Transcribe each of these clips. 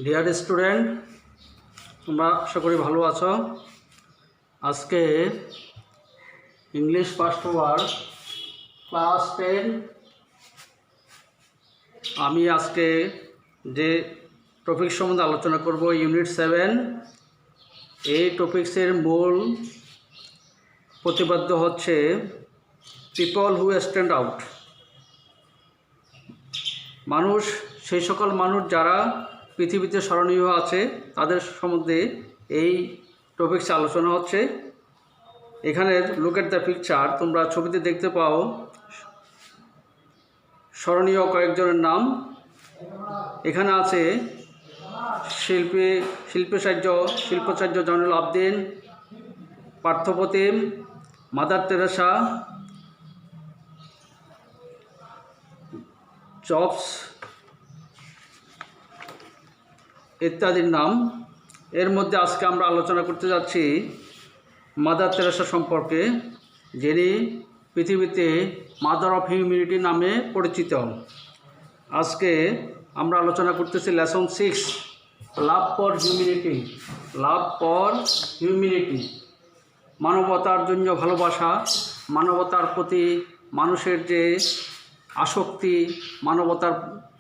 Dear student, তোমরা আশা করি ভালো আছো। আজকে ইংলিশ ফার্স্ট ওয়ার্ড ক্লাস 10 আমি আজকে যে টপিক সম্বন্ধে আলোচনা করব ইউনিট 7। এই টপিক্সের মূল প্রতিপাদ্য হচ্ছে পিপল হু স্ট্যান্ড আউট। মানুষ, সেই সকল মানুষ যারা পৃথিবীতে স্মরণীয় আছে, তাদের সম্বন্ধে এই টপিক্সে আলোচনা হচ্ছে। এখানে লুক এট দ্য পিকচার, তোমরা ছবিতে দেখতে পাও স্মরণীয় কয়েকজনের নাম। এখানে আছে শিল্পাচার্য Zainul Abedin, Parthapratim, Mother Teresa, Jobs ইত্যাদির নাম। এর মধ্যে আজকে আমরা আলোচনা করতে যাচ্ছি মাদার তেরেসা সম্পর্কে, যিনি পৃথিবীতে মাদার অফ হিউম্যানিটি নামে পরিচিত। আজকে আমরা আলোচনা করতেছি lesson 6, love for humanity. Love for humanity, মানবতার জন্য ভালোবাসা, মানবতার প্রতি মানুষের যে আসক্তি, মানবতার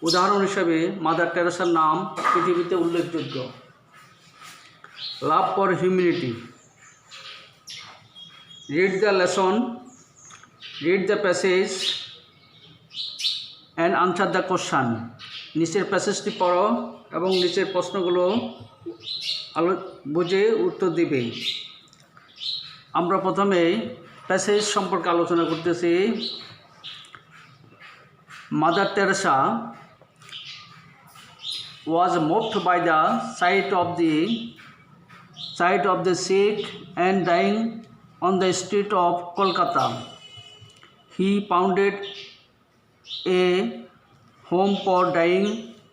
উদাহরণ হিসেবে মাদার টেরেসার নাম পৃথিবীতে উল্লেখযোগ্য। Love for humanity. Read the lesson, read the passage and answer the question. নিচের প্যাসেজটি পড়ো এবং নিচের প্রশ্নগুলো বুঝে উত্তর দিবে। আমরা প্রথমে প্যাসেজ সম্পর্কে আলোচনা করতেছি। Mother Teresa was moved by the sight of the sick and dying on the street of Kolkata. He founded a home for dying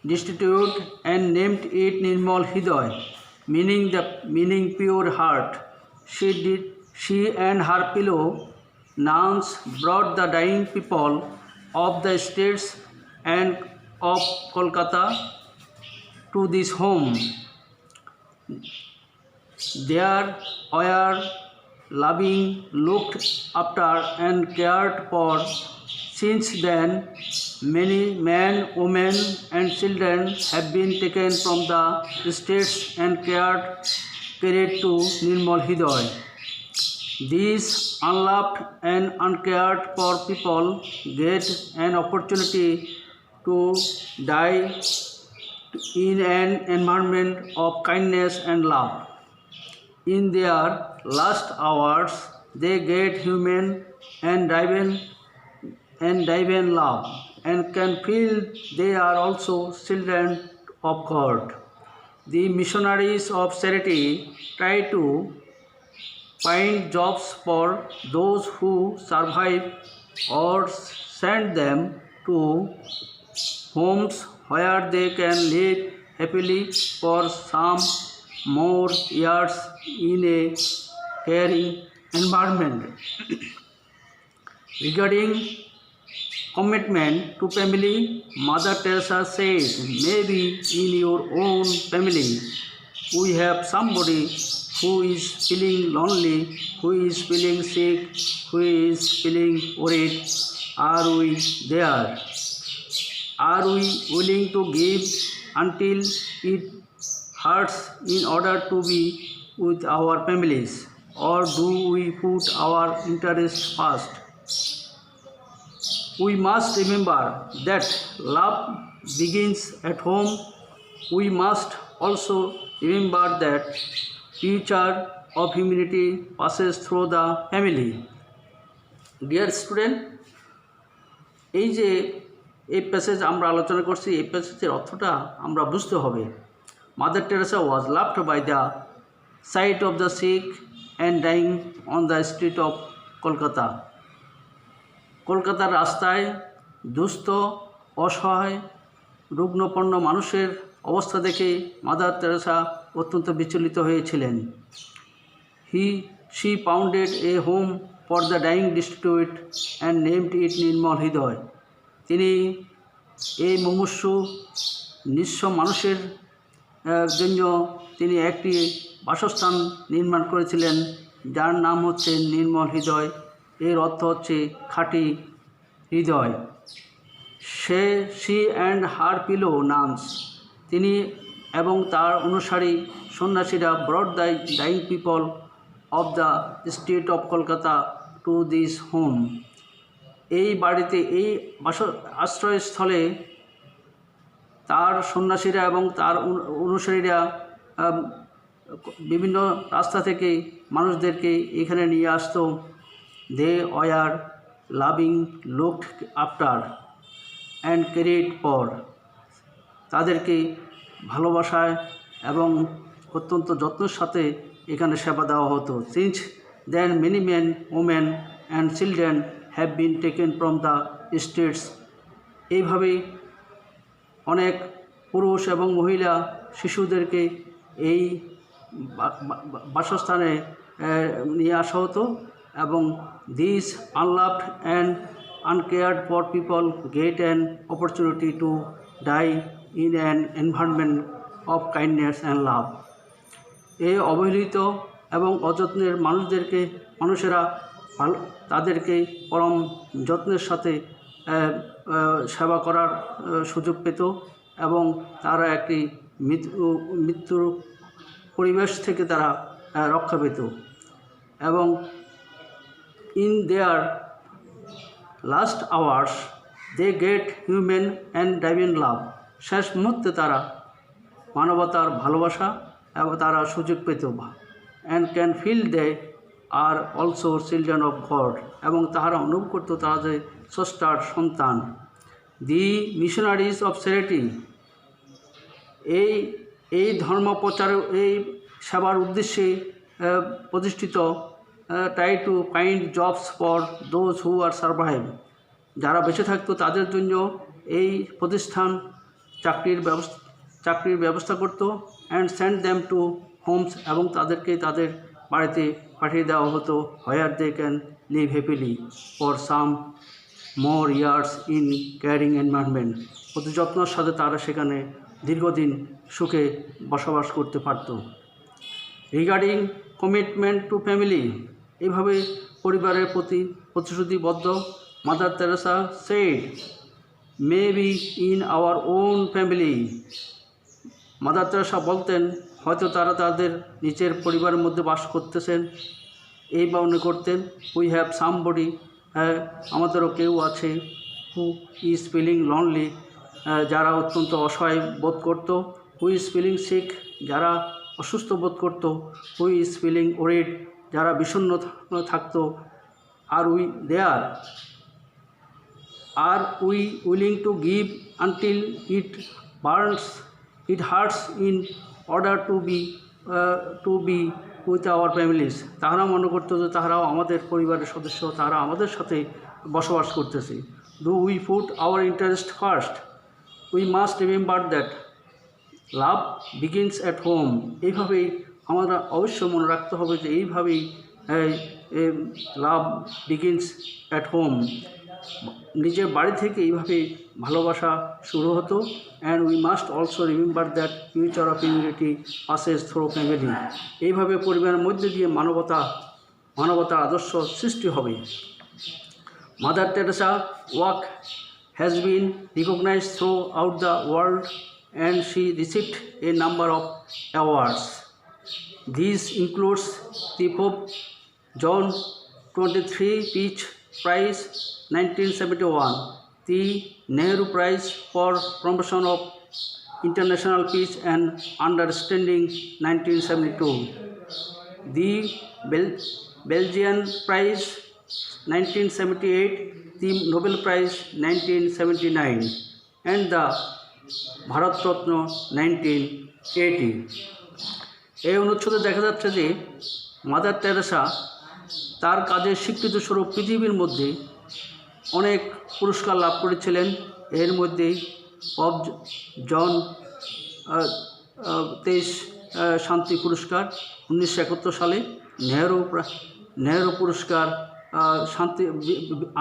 destitute and named it Nirmal Hriday, meaning pure heart. She and her fellow nuns brought the dying people of the streets and of Kolkata to this home. There were loving, looked after and cared for. Since then, many men, women and children have been taken from the streets and carried to Nirmal Hriday. These unloved and uncared for people get an opportunity to die in an environment of kindness and love. In their last hours, they get human and divine love and can feel they are also children of God. The missionaries of charity try to find jobs for those who survive or send them to homes where they can live happily for some more years in a caring environment. Regarding commitment to family, Mother Teresa said, maybe in your own family we have somebody who is feeling lonely, who is feeling sick, who is feeling worried. Are we there? Are we willing to give until it hurts in order to be with our families? Or do we put our interests first? We must remember that love begins at home. We must also remember that future of humanity passes through the family. Dear student, এই যে এই passage আমরা আলোচনা করছি, এই প্যাসেজের অর্থটা আমরা বুঝতে হবে। Mother Teresa was loved by the sight of the sick and dying on the street of Kolkata. কলকাতার রাস্তায় দুস্থ, অসহায়, রুগ্নপন্ন মানুষের অবস্থা দেখে মাদার তেরেসা অত্যন্ত বিচলিত হয়েছিলেন। She founded a home for the dying destitute and named it Nirmal Hriday. তিনি এই মুমূর্ষু নিঃস্ব মানুষের জন্য তিনি একটি বাসস্থান নির্মাণ করেছিলেন, যার নাম হচ্ছে নির্মল হৃদয়। এর অর্থ হচ্ছে খাঁটি হৃদয়। She and her fellow nuns, তিনি এবং তার অনুসারী সন্ন্যাসীরা brought the dying people of the state of Kolkata to this home. এই বাড়িতে, এই আশ্রয়স্থলে তার সন্ন্যাসীরা এবং তার অনুসারীরা বিভিন্ন রাস্তা থেকে মানুষদেরকে এখানে নিয়ে আসতো। They were loving, looked after and cared for, তাদেরকে ভালোবাসায় এবং অত্যন্ত যত্নের সাথে এখানে সেবা দেওয়া হতো। Since then many men, women and children have been taken from the states, এইভাবেই অনেক পুরুষ এবং মহিলা শিশুদেরকে এই বাসস্থানে নিয়ে আসা হতো, এবং this unloved and uncared for people get an opportunity to die in an environment of kindness and love. এই অবহেলিত এবং অযত্নের মানুষেরা তাদেরকে পরম যত্নের সাথে সেবা করার সুযোগ পেত, এবং তারা একটি মৃত্যুর পরিবেশ থেকে তারা রক্ষা পেত। এবং in their last hours they get human and divine love, শেষ মুহূর্তে তারা মানবতার ভালোবাসা এবং তারা সুযোগ পেত, and can feel they are also children of God, এবং তাহারা অনুভব করত তারা যে স্রষ্টার সন্তান। দি মিশনারিজ অফ চ্যারিটি, এই ধর্ম প্রচার, এই সেবার উদ্দেশ্যে প্রতিষ্ঠিত try to find jobs for those who are survive, যারা বেঁচে থাকতো তাদের জন্য এই প্রতিষ্ঠান চাকরির ব্যবস্থা করত। And send them to homes, এবং তাদেরকে তাদের বাড়িতে পাঠিয়ে দেওয়া হতো, where they can live happily for some more years in caring environment, অতি যত্নের সাথে তারা সেখানে দীর্ঘদিন সুখে বসবাস করতে পারত। রিগার্ডিং কমিটমেন্ট টু ফ্যামিলি, এইভাবে পরিবারের প্রতি প্রতিশ্রুতিবদ্ধ Mother Teresa said, may be in our own family, Mother Teresa বলতেন হয়তো তারা তাদের নিজের পরিবারের মধ্যে বাস করতেছেন, এই মনে করতেন উই হ্যাভ সামবডি, আমাদেরও কেউ আছে, হু ইজ ফিলিং লনলি, যারা অত্যন্ত অসহায় বোধ করত, হু ইজ ফিলিং সিক, যারা অসুস্থ বোধ করত, হু ইজ ফিলিং ওরিড, যারা বিষণ্ণ থাকতো, are we there, are we willing to give until it hurts in order to be with our families, তাহারা মনে করতো যে তাহারাও আমাদের পরিবারের সদস্য, তারা আমাদের সাথে বসবাস করতেছে। Do we put hour interest first, we must remember that love begins at home, এইভাবেই আমরা অবশ্যই মনে রাখতে হবে যে এইভাবেই লাভ বিগিনস অ্যাট হোম, নিজের বাড়ি থেকে এইভাবে ভালোবাসা শুরু হতো। And we must also remember that future of humanity passes through family, এইভাবে পরিবারের মধ্যে দিয়ে মানবতার আদর্শ সৃষ্টি হবে। Mother Teresa work has been recognised throughout the world and she received a number of awards. This includes the Pope John 23 Peace Prize 1971, the Nehru Prize for Promotion of International Peace and Understanding 1972, the Belgian Prize 1978, the Nobel Prize 1979, and the Bharat Ratna 1980. এই অনুচ্ছেদে দেখা যাচ্ছে যে mother Teresa তার কাজের স্বীকৃতি স্বরূপ পৃথিবীর মধ্যে অনেক পুরস্কার লাভ করেছিলেন। এর মধ্যেই পপ জন 23 শান্তি পুরস্কার 1971 সালে, নেহেরু পুরস্কার,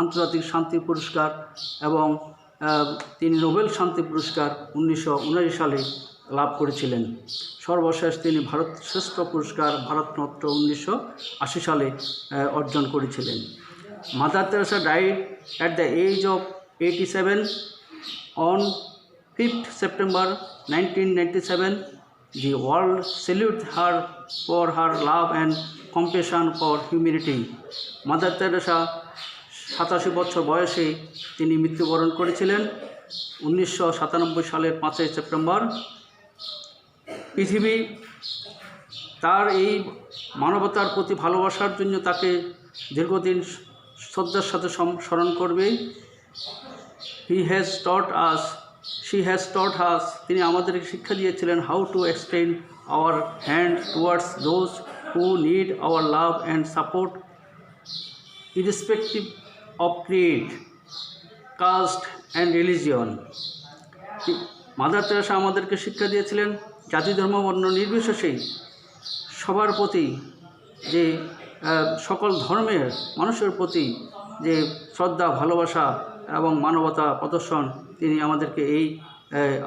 আন্তর্জাতিক শান্তি পুরস্কার, এবং তিনি নোবেল শান্তি পুরস্কার 1979 সালে লাভ করেছিলেন। সর্বশেষ তিনি ভারত শ্রেষ্ঠ পুরস্কার ভারতরত্ন 1980 সালে অর্জন করেছিলেন। Mother Teresa died at the age of 87 on 5th September 1997. The world salutes her for her love and compassion for humanity. Mother Teresa 87 বছর বয়সে তিনি মৃত্যুবরণ করেছিলেন 1997 সালের 5ই সেপ্টেম্বর। পৃথিবী তার এই মানবতার প্রতি ভালোবাসার জন্য তাকে দীর্ঘদিন শ্রদ্ধার সাথে স্মরণ করবে। She has taught us, তিনি আমাদেরকে শিক্ষা দিয়েছিলেন how to extend our hand towards those who need our love and support irrespective of creed, caste and religion. Mother Teresa আমাদেরকে শিক্ষা দিয়েছিলেন জাতি ধর্ম বর্ণ নির্বিশেষে সবার প্রতি যে সকল ধর্মের মানুষের প্রতি যে শ্রদ্ধা ভালোবাসা এবং মানবতা প্রদর্শন তিনি আমাদেরকে এই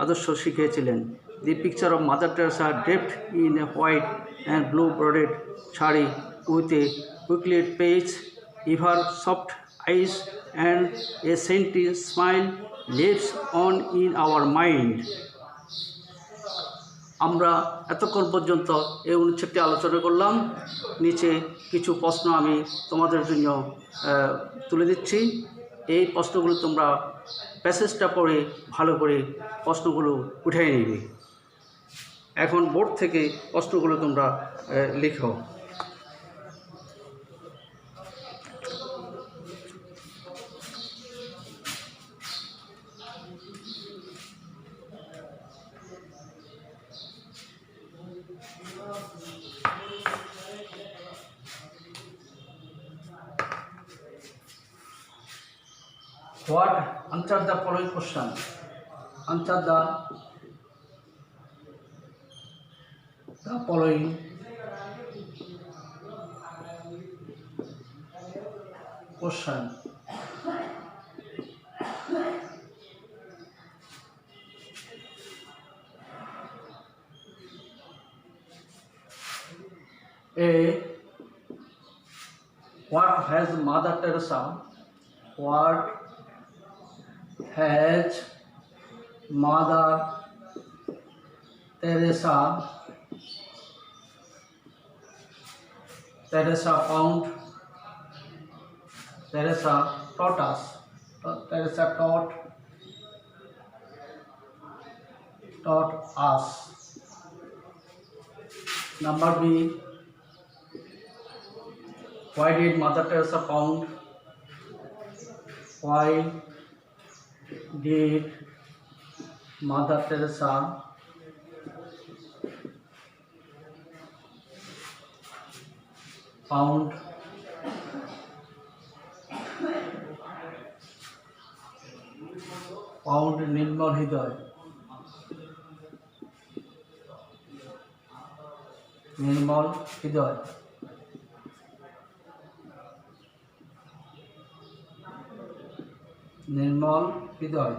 আদর্শ শিখিয়েছিলেন। The picture of Mother Teresa draped in a white and blue bordered sari with a quickly page, ever soft eyes and a gentle smile lives on in our mind. আমরা এতক্ষণ পর্যন্ত এই অনুচ্ছেদটি আলোচনা করলাম। নিচে কিছু প্রশ্ন আমি তোমাদের জন্য তুলে দিচ্ছি। এই প্রশ্নগুলো তোমরা প্যাসেজটা পড়ে ভালো করে প্রশ্নগুলো উঠিয়ে নিবে। এখন বোর্ড থেকে প্রশ্নগুলো তোমরা লিখো। What? Answer the following question. Answer the following question. A. What has Mother Teresa? What has Mother Teresa found? Teresa taught us. Teresa taught us. Number B. Why did Mother Teresa found? Why did Mother Teresa found Nirmal Hridoy? Nirmal Hridoy. Nirmal Hridoy.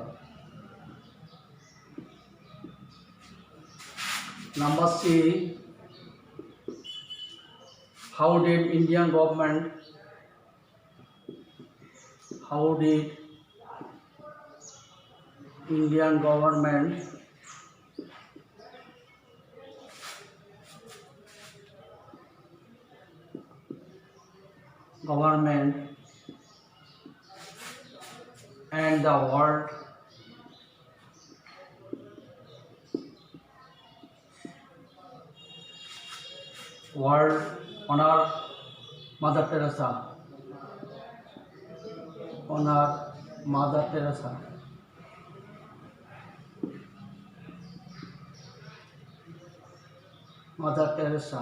Number C. How did Indian government and the world honor Mother Teresa? Honor Mother Teresa. Mother Teresa.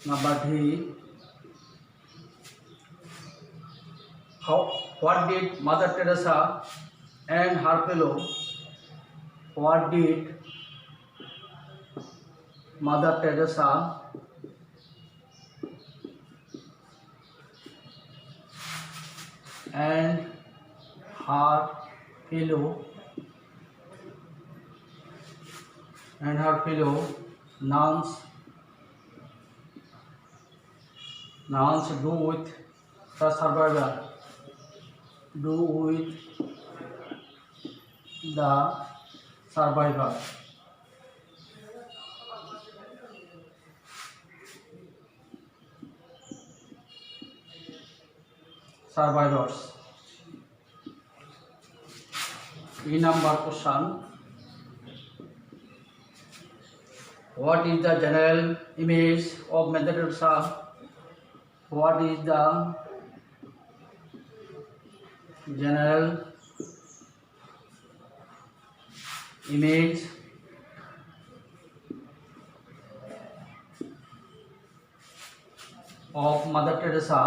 Number D. What did Mother Teresa and her fellow? What did Mother Teresa and her fellow and her fellow nuns do with the survivor, do with the survivor. Survivors. E number question. What is the general image of Mother Teresa? What is the general image of Mother Teresa?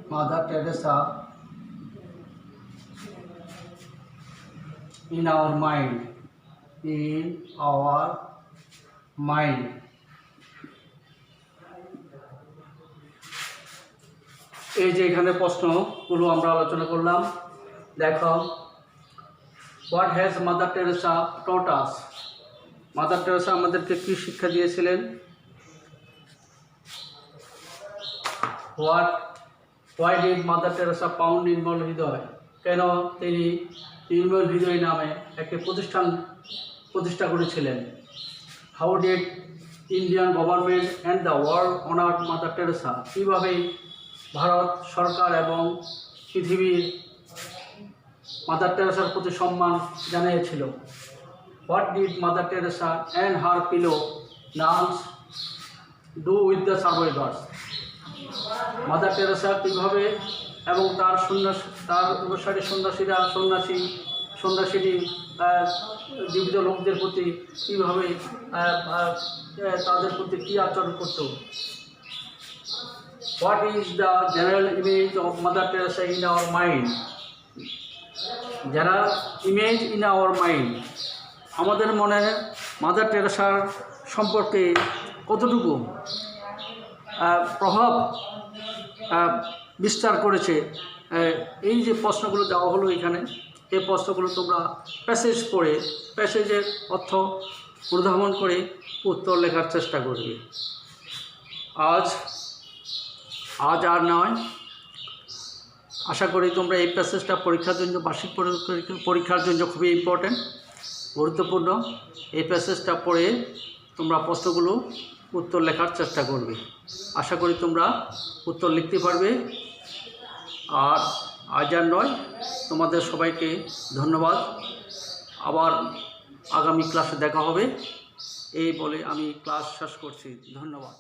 Mother Teresa in our mind. In our mind. এই যে এখানে প্রশ্নগুলো আমরা আলোচনা করলাম, দেখো, what has Mother Teresa taught us? Mother Teresa আমাদেরকে কী শিক্ষা দিয়েছিলেন? Why did Mother Teresa found Nirmal Hriday? কেন তিনি নির্মল হৃদয় নামে একটি প্রতিষ্ঠা করেছিলেন? How did Indian government and the world honour Mother Teresa? কীভাবে ভারত সরকার এবং পৃথিবীর মাদার টেরেসার প্রতি সম্মান জানিয়েছিল? What did Mother Teresa and her fellow nuns do with the survivors? Mother Teresa কীভাবে এবং তার অনুসারী সন্ন্যাসী জীবিত লোকদের প্রতি কীভাবে তাদের প্রতি কী আচরণ করত? What is the general image of Mother Teresa in our mind? General image in our mind. আমাদের মনে মাদার টেরেসার সম্পর্কে কতটুকু প্রভাব বিস্তার করেছে, এই যে প্রশ্নগুলো দেওয়া হলো এখানে, এই প্রশ্নগুলো তোমরা প্যাসেজ পড়ে প্যাসেজের অর্থ অনুধাবন করে উত্তর লেখার চেষ্টা করবে। আজ আর নয়, আশা করি তোমরা এই প্যাসেজটা পরীক্ষার জন্য, বার্ষিক পরীক্ষার জন্য খুবই ইম্পর্ট্যান্ট, গুরুত্বপূর্ণ। এই প্যাসেজটা পড়ে তোমরা প্রশ্নগুলো উত্তর লেখার চেষ্টা করবে। আশা করি তোমরা উত্তর লিখতে পারবে। আর আজ আর নয়, তোমাদের সবাইকে ধন্যবাদ। আবার আগামী ক্লাসে দেখা হবে, এই বলে আমি ক্লাস শেষ করছি। ধন্যবাদ।